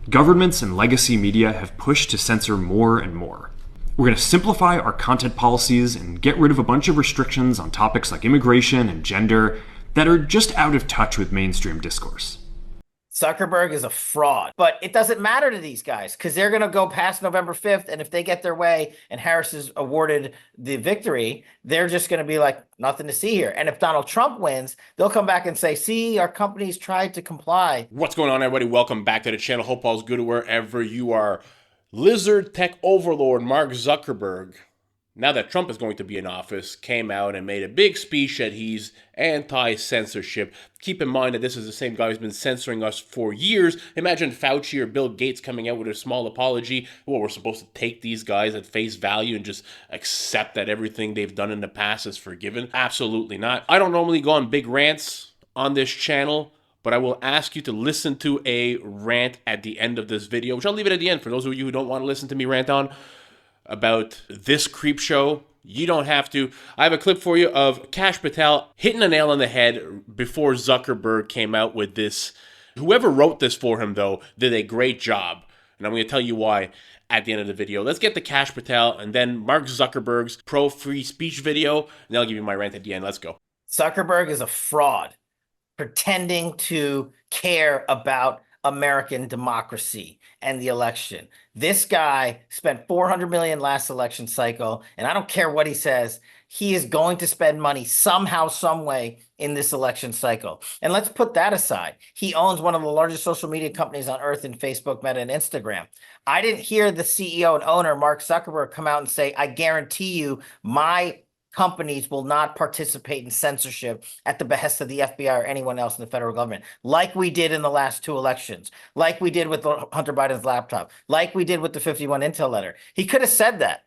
Governments and legacy media have pushed to censor more and more. We're going to simplify our content policies and get rid of a bunch of restrictions on topics like immigration and gender that are just out of touch with mainstream discourse. Zuckerberg is a fraud, but it doesn't matter to these guys because they're going to go past November 5th. And if they get their way and Harris is awarded the victory, they're just going to be like, nothing to see here. And if Donald Trump wins, they'll come back and say, see, our companies tried to comply. What's going on, everybody? Welcome back to the channel. Hope all's good wherever you are. Lizard tech overlord Mark Zuckerberg, now that Trump is going to be in office, came out and made a big speech that he's anti-censorship. Keep in mind that this is the same guy who's been censoring us for years. Imagine Fauci or Bill Gates coming out with a small apology. Well, we're supposed to take these guys at face value and just accept that everything they've done in the past is forgiven? Absolutely not. I don't normally go on big rants on this channel, but I will ask you to listen to a rant at the end of this video, which I'll leave it at the end for those of you who don't want to listen to me rant on about this creep show. You don't have to. I have a clip for you of Kash Patel hitting a nail on the head before Zuckerberg came out with this. Whoever wrote this for him, though, did a great job. And I'm going to tell you why at the end of the video. Let's get to Kash Patel and then Mark Zuckerberg's pro-free speech video, and then I'll give you my rant at the end. Let's go. Zuckerberg is a fraud, pretending to care about American democracy and the election. This guy spent $400 million last election cycle, and I don't care what he says, he is going to spend money somehow, some way in this election cycle. And let's put that aside. He owns one of the largest social media companies on earth in Facebook, Meta, and Instagram. I didn't hear the CEO and owner, Mark Zuckerberg, come out and say, I guarantee you my companies will not participate in censorship at the behest of the FBI or anyone else in the federal government, like we did in the last two elections, like we did with Hunter Biden's laptop, like we did with the 51 Intel letter. He could have said that,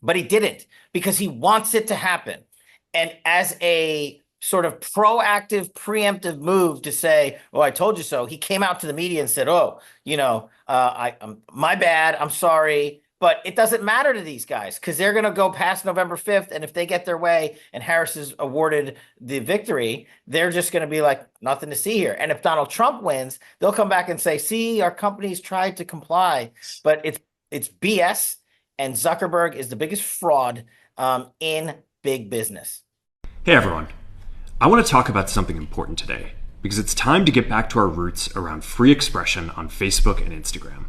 but he didn't because he wants it to happen. And as a sort of proactive, preemptive move to say, oh, I told you so, he came out to the media and said, oh, my bad, I'm sorry. But it doesn't matter to these guys because they're going to go past November 5th. And if they get their way and Harris is awarded the victory, they're just going to be like, nothing to see here. And if Donald Trump wins, they'll come back and say, see, our companies tried to comply. But it's BS. And Zuckerberg is the biggest fraud in big business. Hey, everyone. I want to talk about something important today because it's time to get back to our roots around free expression on Facebook and Instagram.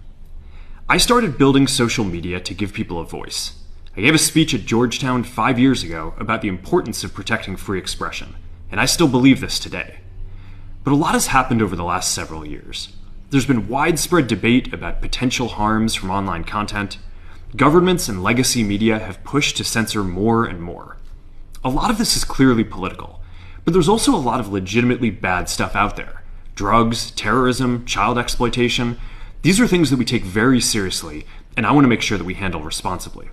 I started building social media to give people a voice. I gave a speech at Georgetown 5 years ago about the importance of protecting free expression, and I still believe this today. But a lot has happened over the last several years. There's been widespread debate about potential harms from online content. Governments and legacy media have pushed to censor more and more. A lot of this is clearly political, but there's also a lot of legitimately bad stuff out there. Drugs, terrorism, child exploitation. These are things that we take very seriously, and I want to make sure that we handle responsibly.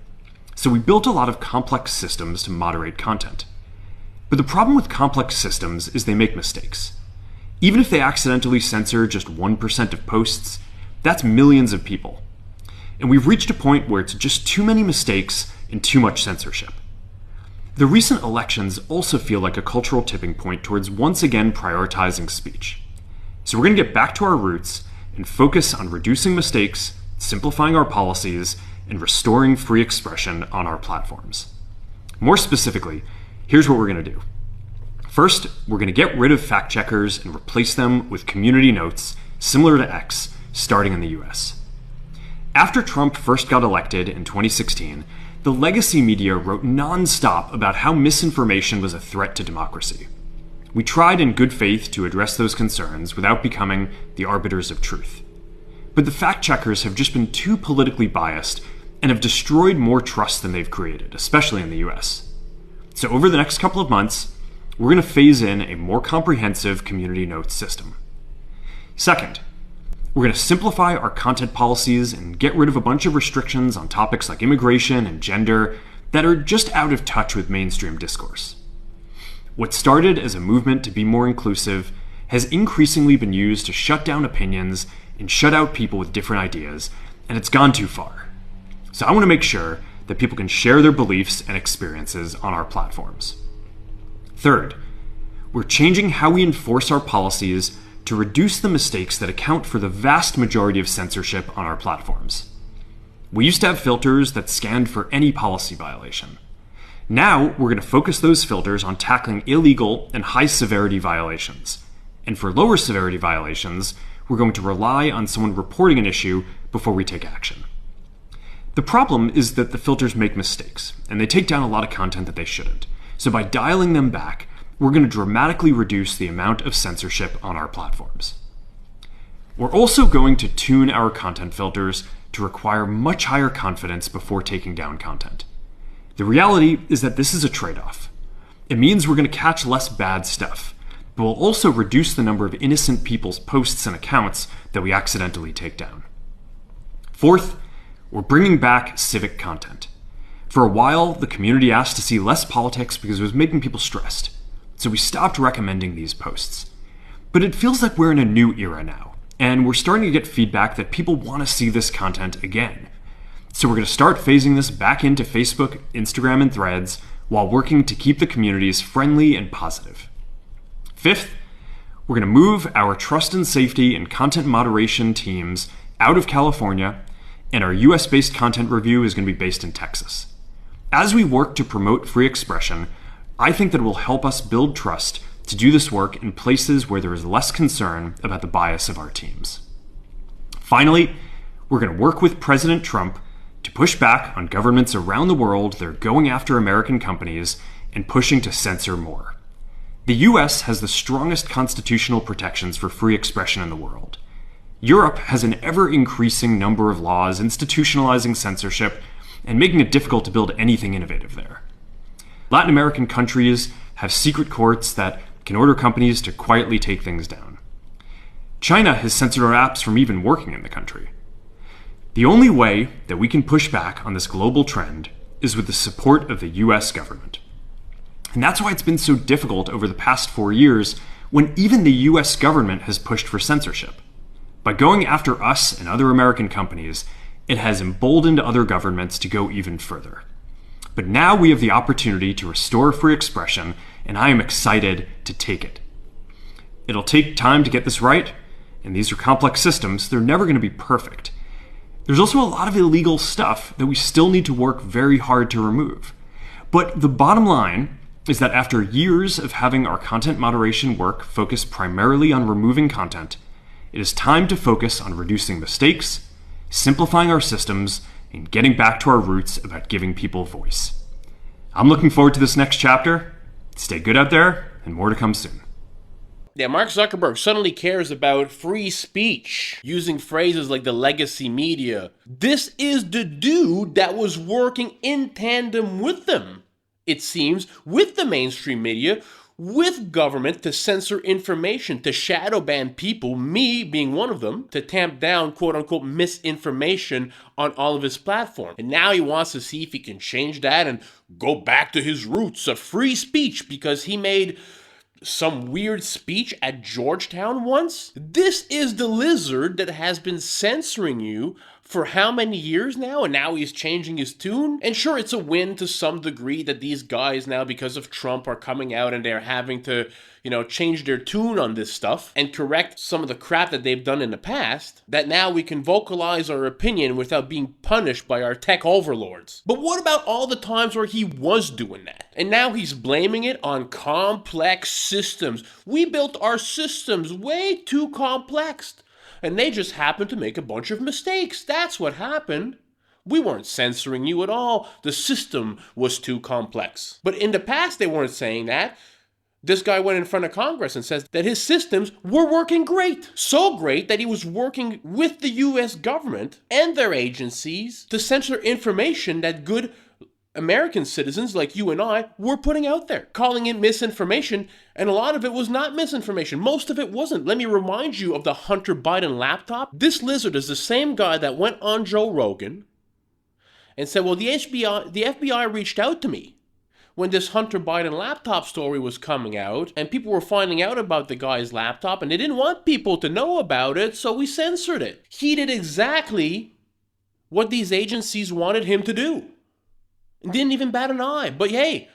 So we built a lot of complex systems to moderate content. But the problem with complex systems is they make mistakes. Even if they accidentally censor just 1% of posts, that's millions of people. And we've reached a point where it's just too many mistakes and too much censorship. The recent elections also feel like a cultural tipping point towards once again prioritizing speech. So we're going to get back to our roots and focus on reducing mistakes, simplifying our policies, and restoring free expression on our platforms. More specifically, here's what we're going to do. First, we're going to get rid of fact checkers and replace them with community notes similar to X, starting in the US. After Trump first got elected in 2016, the legacy media wrote nonstop about how misinformation was a threat to democracy. We tried in good faith to address those concerns without becoming the arbiters of truth. But the fact checkers have just been too politically biased and have destroyed more trust than they've created, especially in the US. So over the next couple of months, we're going to phase in a more comprehensive community notes system. Second, we're going to simplify our content policies and get rid of a bunch of restrictions on topics like immigration and gender that are just out of touch with mainstream discourse. What started as a movement to be more inclusive has increasingly been used to shut down opinions and shut out people with different ideas, and it's gone too far. So I want to make sure that people can share their beliefs and experiences on our platforms. Third, we're changing how we enforce our policies to reduce the mistakes that account for the vast majority of censorship on our platforms. We used to have filters that scanned for any policy violation. Now, we're going to focus those filters on tackling illegal and high-severity violations. And for lower severity violations, we're going to rely on someone reporting an issue before we take action. The problem is that the filters make mistakes, and they take down a lot of content that they shouldn't. So by dialing them back, we're going to dramatically reduce the amount of censorship on our platforms. We're also going to tune our content filters to require much higher confidence before taking down content. The reality is that this is a trade-off. It means we're going to catch less bad stuff, but we'll also reduce the number of innocent people's posts and accounts that we accidentally take down. Fourth, we're bringing back civic content. For a while, the community asked to see less politics because it was making people stressed, so we stopped recommending these posts. But it feels like we're in a new era now, and we're starting to get feedback that people want to see this content again. So we're going to start phasing this back into Facebook, Instagram, and Threads while working to keep the communities friendly and positive. Fifth, we're going to move our trust and safety and content moderation teams out of California, and our US-based content review is going to be based in Texas. As we work to promote free expression, I think that it will help us build trust to do this work in places where there is less concern about the bias of our teams. Finally, we're going to work with President Trump to push back on governments around the world that are going after American companies and pushing to censor more. The US has the strongest constitutional protections for free expression in the world. Europe has an ever-increasing number of laws institutionalizing censorship and making it difficult to build anything innovative there. Latin American countries have secret courts that can order companies to quietly take things down. China has censored our apps from even working in the country. The only way that we can push back on this global trend is with the support of the US government. And that's why it's been so difficult over the past 4 years when even the US government has pushed for censorship. By going after us and other American companies, it has emboldened other governments to go even further. But now we have the opportunity to restore free expression, and I am excited to take it. It'll take time to get this right, and these are complex systems. They're never going to be perfect. There's also a lot of illegal stuff that we still need to work very hard to remove. But the bottom line is that after years of having our content moderation work focus primarily on removing content, it is time to focus on reducing mistakes, simplifying our systems, and getting back to our roots about giving people voice. I'm looking forward to this next chapter. Stay good out there, and more to come soon. Yeah, Mark Zuckerberg suddenly cares about free speech, using phrases like the legacy media. This is the dude that was working in tandem with them, it seems, with the mainstream media, with government to censor information, to shadow ban people, me being one of them, to tamp down quote-unquote misinformation on all of his platforms. And now he wants to see if he can change that and go back to his roots of free speech because he made some weird speech at Georgetown once? This is the lizard that has been censoring you for how many years now, and now he's changing his tune? And sure, it's a win to some degree that these guys now, because of Trump, are coming out and they're having to, change their tune on this stuff and correct some of the crap that they've done in the past, that now we can vocalize our opinion without being punished by our tech overlords. But what about all the times where he was doing that? And now he's blaming it on complex systems. We built our systems way too complex, and they just happened to make a bunch of mistakes. That's what happened. We weren't censoring you at all. The system was too complex. But in the past, they weren't saying that. This guy went in front of Congress and says that his systems were working great. So great that he was working with the US government and their agencies to censor information that good American citizens like you and I were putting out there, calling it misinformation, and a lot of it was not misinformation. Most of it wasn't. Let me remind you of the Hunter Biden laptop. This lizard is the same guy that went on Joe Rogan and said, well, the FBI reached out to me when this Hunter Biden laptop story was coming out, and people were finding out about the guy's laptop, and they didn't want people to know about it, so we censored it. He did exactly what these agencies wanted him to do. And didn't even bat an eye. But hey,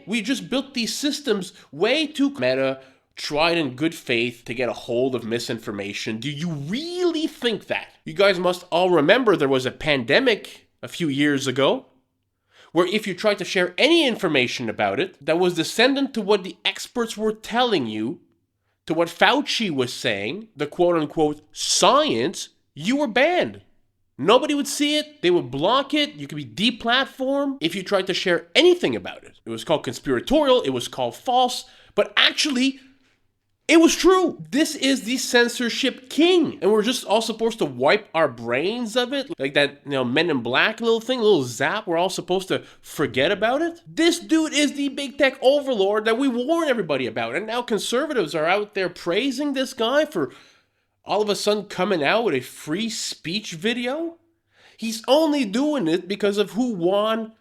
we just built these systems way too Meta, tried in good faith to get a hold of misinformation. Do you really think that? You guys must all remember there was a pandemic a few years ago where if you tried to share any information about it that was descendant to what the experts were telling you, to what Fauci was saying, the quote-unquote science, you were banned. Nobody would see it. They would block it. You could be deplatformed if you tried to share anything about it. It was called conspiratorial. It was called false. But actually, it was true. This is the censorship king. And we're just all supposed to wipe our brains of it. Like that, Men in Black little thing, little zap. We're all supposed to forget about it. This dude is the big tech overlord that we warn everybody about. And now conservatives are out there praising this guy for all of a sudden coming out with a free speech video. He's only doing it because of who won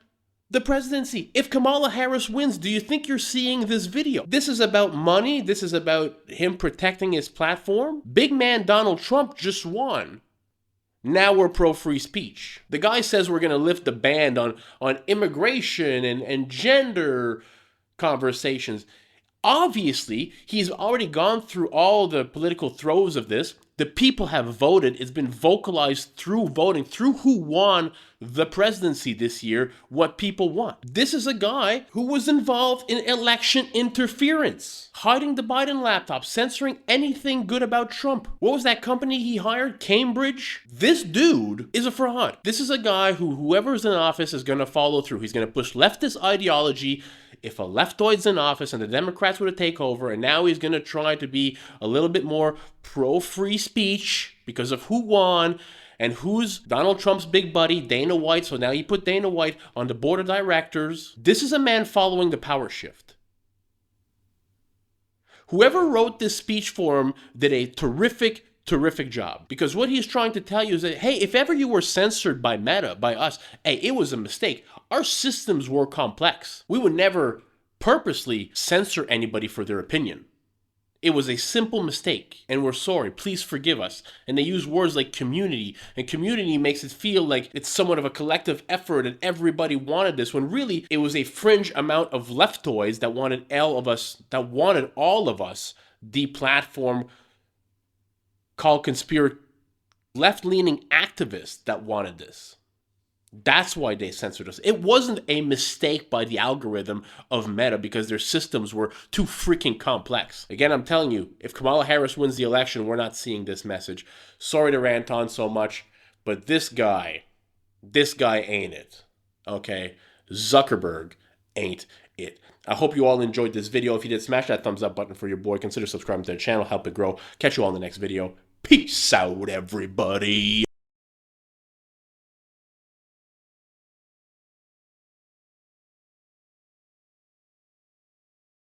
the presidency. If Kamala Harris wins, do you think you're seeing this video? This is about money. This is about him protecting his platform. Big man Donald Trump just won. Now we're pro-free speech. The guy says we're going to lift the ban on immigration and gender conversations. Obviously, he's already gone through all the political throes of this. The people have voted. It's been vocalized through voting, through who won the presidency this year, what people want. This is a guy who was involved in election interference, hiding the Biden laptop, censoring anything good about Trump. What was that company he hired? Cambridge? This dude is a fraud. This is a guy who whoever's in office is going to follow through. He's going to push leftist ideology. If a leftoid's in office and the Democrats were to take over, and now he's going to try to be a little bit more pro-free speech because of who won and who's Donald Trump's big buddy, Dana White. So now you put Dana White on the board of directors. This is a man following the power shift. Whoever wrote this speech for him did a terrific job, because what he's trying to tell you is that, hey, if ever you were censored by Meta, by us, hey, it was a mistake. Our systems were complex. We would never purposely censor anybody for their opinion. It was a simple mistake, and we're sorry. Please forgive us. And they use words like community, and community makes it feel like it's somewhat of a collective effort and everybody wanted this, when really it was a fringe amount of leftoids that wanted all of us deplatformed, called left-leaning activists that wanted this. That's why they censored us. It wasn't a mistake by the algorithm of Meta because their systems were too freaking complex. Again, I'm telling you, if Kamala Harris wins the election, we're not seeing this message. Sorry to rant on so much, but this guy ain't it. Okay? Zuckerberg ain't it. I hope you all enjoyed this video. If you did, smash that thumbs up button for your boy. Consider subscribing to the channel. Help it grow. Catch you all in the next video. Peace out, everybody.